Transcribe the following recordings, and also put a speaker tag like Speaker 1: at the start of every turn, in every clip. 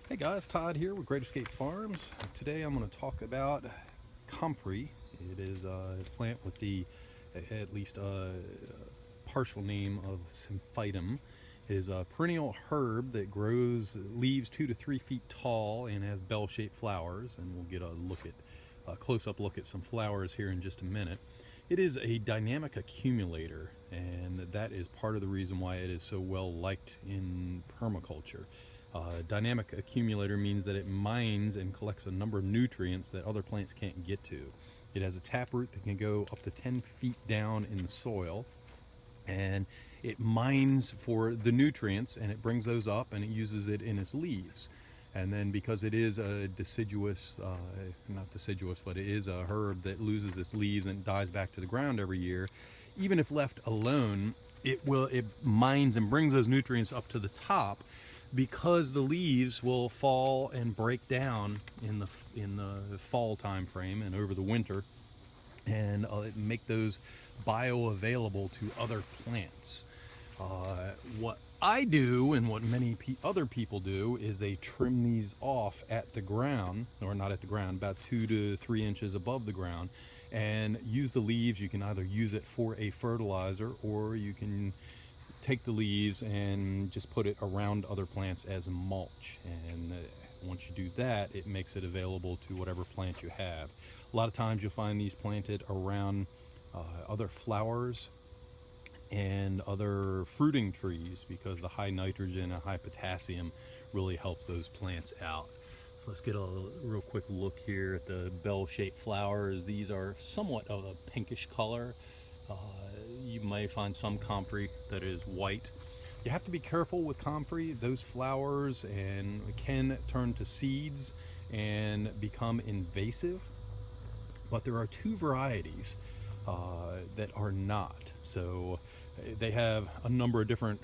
Speaker 1: Hey guys, Todd here with Great Escape Farms. Today I'm going to talk about comfrey. It is a plant with the at least partial name of symphytum. It is a perennial herb that grows leaves 2 to 3 feet tall and has bell-shaped flowers. And we'll get a close-up look at some flowers here in just a minute. It is a dynamic accumulator, and that is part of the reason why it is so well liked in permaculture. Dynamic accumulator means that it mines and collects a number of nutrients that other plants can't get to. It has a taproot that can go up to 10 feet down in the soil, and it mines for the nutrients and it brings those up and it uses it in its leaves. And then because it is a deciduous, not deciduous, but it is a herb that loses its leaves and dies back to the ground every year, even if left alone, it mines and brings those nutrients up to the top, because the leaves will fall and break down in the fall time frame and over the winter, and make those bioavailable to other plants. What I do and what many other people do is they trim these off at the ground, or not at the ground, about 2 to 3 inches above the ground, and use the leaves. You can either use it for a fertilizer, or you can take the leaves and just put it around other plants as mulch. And once you do that, it makes it available to whatever plant you have. A lot of times you'll find these planted around other flowers and other fruiting trees, because the high nitrogen and high potassium really helps those plants out. So let's get a real quick look here at the bell-shaped flowers. These are somewhat of a pinkish color. You may find some comfrey that is white. You have to be careful with comfrey. Those flowers can turn to seeds and become invasive, but there are two varieties that are not. So they have a number of different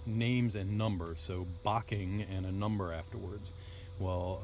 Speaker 1: names and numbers. So Bocking and a number afterwards. Well,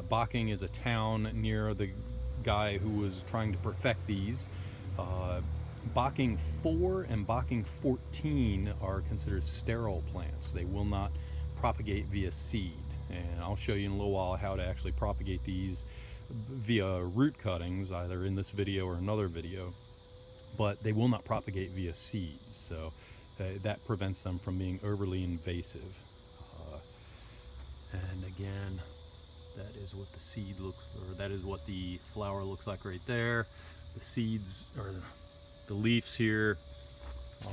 Speaker 1: Bocking is a town near the guy who was trying to perfect these. Bocking 4 and Bocking 14 are considered sterile plants. They will not propagate via seed. And I'll show you in a little while how to actually propagate these via root cuttings, either in this video or another video. But they will not propagate via seeds. So that prevents them from being overly invasive. And again, that is what the seed looks, or that is what the flower looks like right there. The seeds, or the leaves here,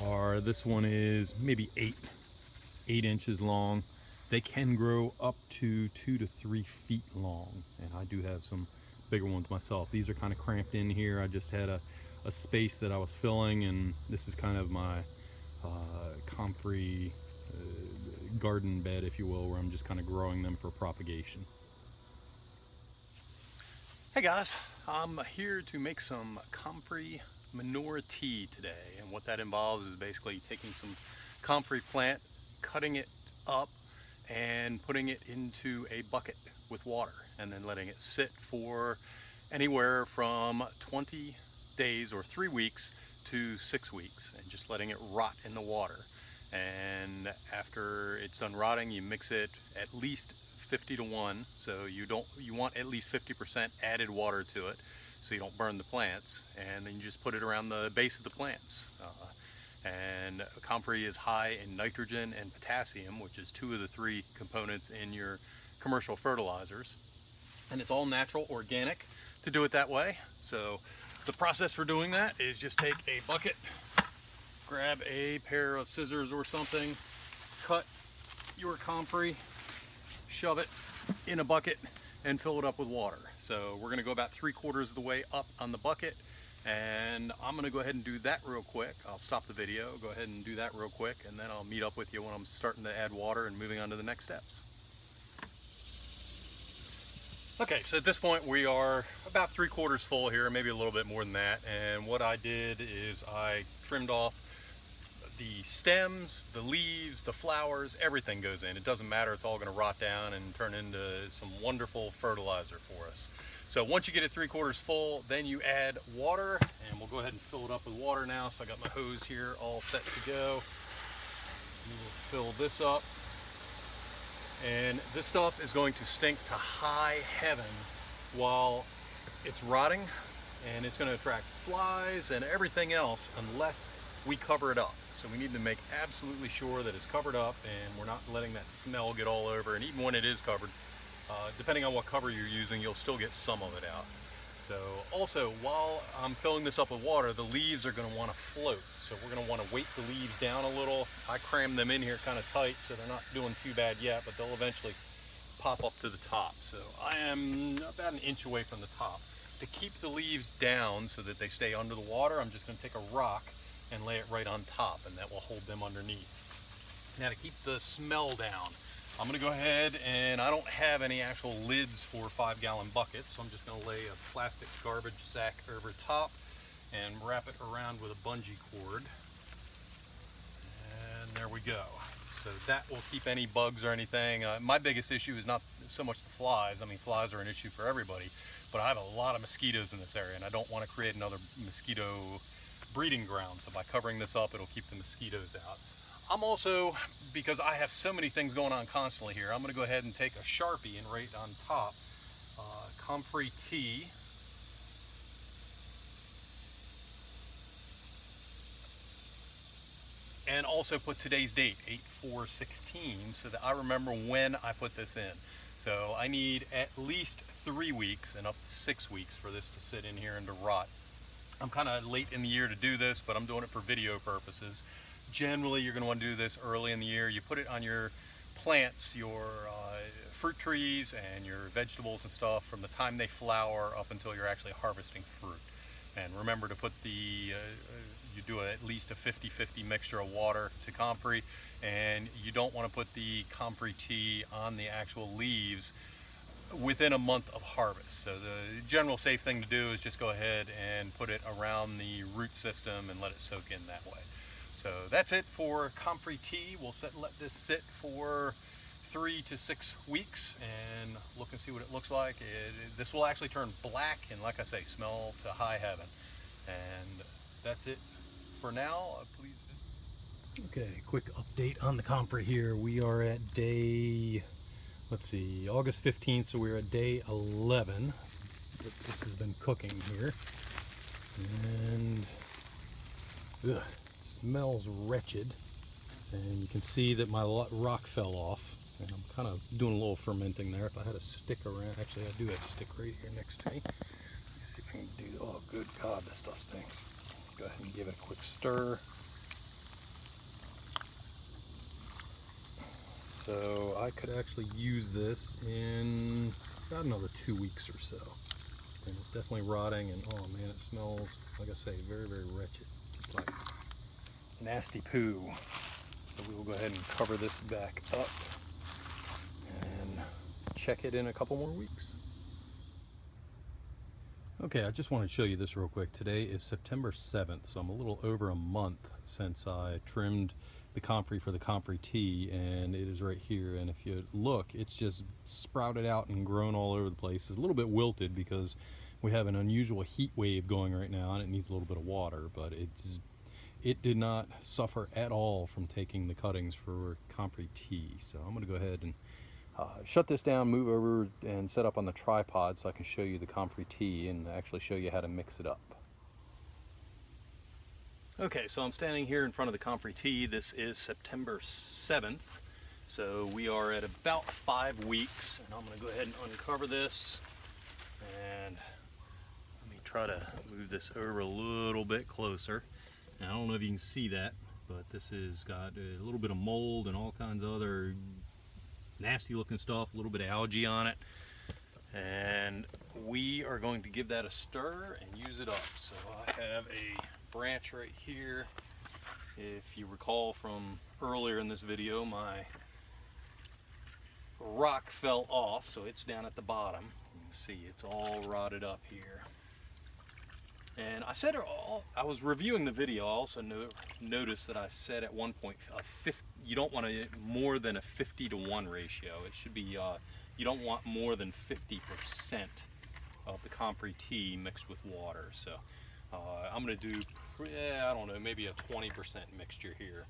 Speaker 1: are, this one is maybe 8 inches long. They can grow up to 2 to 3 feet long, and I do have some bigger ones myself. These are kind of cramped in here. I just had a space that I was filling, and this is kind of my comfrey garden bed, if you will, where I'm just kind of growing them for propagation. Hey guys, I'm here to make some comfrey manure tea today, and what that involves is basically taking some comfrey plant, cutting it up, and putting it into a bucket with water, and then letting it sit for anywhere from 20 days or 3 weeks to 6 weeks, and just letting it rot in the water. And after it's done rotting, you mix it at least 50 to 1, so you want at least 50% added water to it, so you don't burn the plants. And then you just put it around the base of the plants. And comfrey is high in nitrogen and potassium, which is 2 of the 3 components in your commercial fertilizers. And it's all natural, organic to do it that way. So the process for doing that is just take a bucket, grab a pair of scissors or something, cut your comfrey, shove it in a bucket, and fill it up with water. So we're going to go about 3/4 of the way up on the bucket, and I'm going to go ahead and do that real quick. I'll stop the video, go ahead and do that real quick, and then I'll meet up with you when I'm starting to add water and moving on to the next steps. Okay, so at this point we are about 3/4 full here, maybe a little bit more than that. And what I did is I trimmed off the stems, the leaves, the flowers, everything goes in. It doesn't matter, it's all going to rot down and turn into some wonderful fertilizer for us. So once you get it 3/4 full, then you add water, and we'll go ahead and fill it up with water now. So I got my hose here all set to go. We will fill this up And this stuff is going to stink to high heaven while it's rotting, and it's going to attract flies and everything else unless we cover it up. So we need to make absolutely sure that it's covered up and we're not letting that smell get all over. And even when it is covered, depending on what cover you're using, you'll still get some of it out. So also, while I'm filling this up with water, the leaves are going to want to float. So we're going to want to weight the leaves down a little. I cram them in here kind of tight so they're not doing too bad yet, but they'll eventually pop up to the top. So I am about an inch away from the top. To keep the leaves down so that they stay under the water, I'm just going to take a rock and lay it right on top, and that will hold them underneath. Now, to keep the smell down, I'm going to go ahead, and I don't have any actual lids for 5-gallon buckets, so I'm just going to lay a plastic garbage sack over top and wrap it around with a bungee cord. And there we go. So that will keep any bugs or anything. My biggest issue is not so much the flies. I mean, flies are an issue for everybody, but I have a lot of mosquitoes in this area, and I don't want to create another mosquito breeding ground. So by covering this up, it'll keep the mosquitoes out. I'm also, because I have so many things going on constantly here, I'm going to go ahead and take a Sharpie and write on top Comfrey Tea. And also put today's date, 8/4/16, so that I remember when I put this in. So I need at least 3 weeks and up to 6 weeks for this to sit in here and to rot. I'm kind of late in the year to do this, but I'm doing it for video purposes. Generally, you're going to want to do this early in the year. You put it on your plants, your fruit trees and your vegetables and stuff from the time they flower up until you're actually harvesting fruit. And remember to put you do at least a 50-50 mixture of water to comfrey, and you don't want to put the comfrey tea on the actual leaves within a month of harvest. So the general safe thing to do is just go ahead and put it around the root system and let it soak in that way. So that's it for comfrey tea. We'll let this sit for 3 to 6 weeks and look and see what it looks like. This will actually turn black and, like I say, smell to high heaven. And that's it for now. Please. Okay, quick update on the comfrey here. We are at day, let's see, August 15th, so we're at day 11. This has been cooking here. And ugh, it smells wretched. And you can see that my rock fell off. And I'm kind of doing a little fermenting there. If I had a stick around, actually I do have a stick right here next to me. Let's see if I can do, oh good God, this stuff stinks. Go ahead and give it a quick stir. So I could actually use this in about another 2 weeks or so. And it's definitely rotting, and oh man, it smells, like I say, very, very wretched. It's like nasty poo. So we will go ahead and cover this back up and check it in a couple more weeks. Okay, I just want to show you this real quick. Today is September 7th, so I'm a little over a month since I trimmed the comfrey for the comfrey tea, and it is right here. And if you look, it's just sprouted out and grown all over the place. It's a little bit wilted because we have an unusual heat wave going right now, and it needs a little bit of water, but it did not suffer at all from taking the cuttings for comfrey tea. So I'm going to go ahead and shut this down, move over and set up on the tripod so I can show you the comfrey tea and actually show you how to mix it up. Okay, so I'm standing here in front of the comfrey tea. This is September 7th, so we are at about 5 weeks, and I'm going to go ahead and uncover this, and let me try to move this over a little bit closer. Now, I don't know if you can see that, but this has got a little bit of mold and all kinds of other nasty looking stuff, a little bit of algae on it, and we are going to give that a stir and use it up. So I have a branch right here. If you recall from earlier in this video, my rock fell off, so it's down at the bottom. You can see it's all rotted up here. And I said, I was reviewing the video, I also noticed that I said at one point you don't want more than a 50-to-1 ratio. It should be, you don't want more than 50% of the comfrey tea mixed with water. So I'm going to do, I don't know, maybe a 20% mixture here.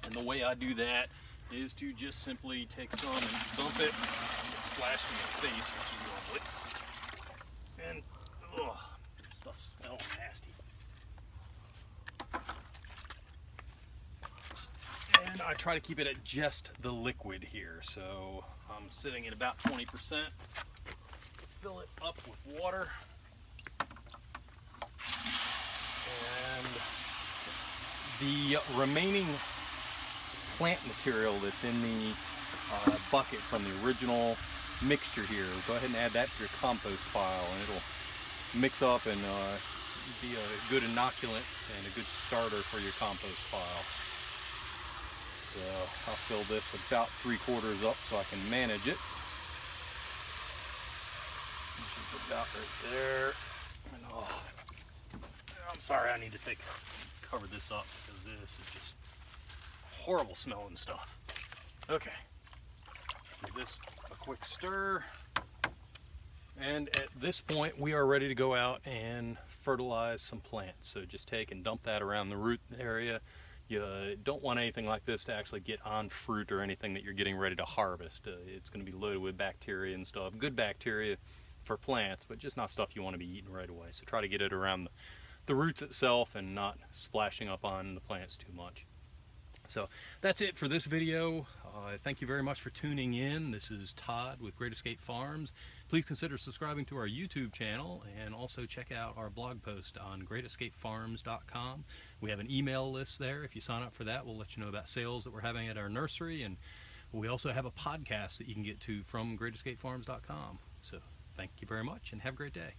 Speaker 1: And the way I do that is to just simply take some and dump it, get splashed in your face, which is lovely. And, ugh, this stuff smells nasty. And I try to keep it at just the liquid here, so I'm sitting at about 20%. Fill it up with water. And the remaining plant material that's in the bucket from the original mixture here, go ahead and add that to your compost pile, and it'll mix up and be a good inoculant and a good starter for your compost pile. So I'll fill this about 3/4 up so I can manage it, which is about right there. And I'm sorry, I need to cover this up because this is just horrible smelling stuff. Okay, give this a quick stir, and at this point we are ready to go out and fertilize some plants. So just take and dump that around the root area. You don't want anything like this to actually get on fruit or anything that you're getting ready to harvest. It's going to be loaded with bacteria and stuff. Good bacteria for plants, but just not stuff you want to be eating right away. So try to get it around the roots itself and not splashing up on the plants too much. So that's it for this video. Thank you very much for tuning in. This is Todd with Great Escape Farms. Please consider subscribing to our YouTube channel, and also check out our blog post on greatescapefarms.com. We have an email list there. If you sign up for that, we'll let you know about sales that we're having at our nursery, and we also have a podcast that you can get to from greatescapefarms.com. So thank you very much and have a great day.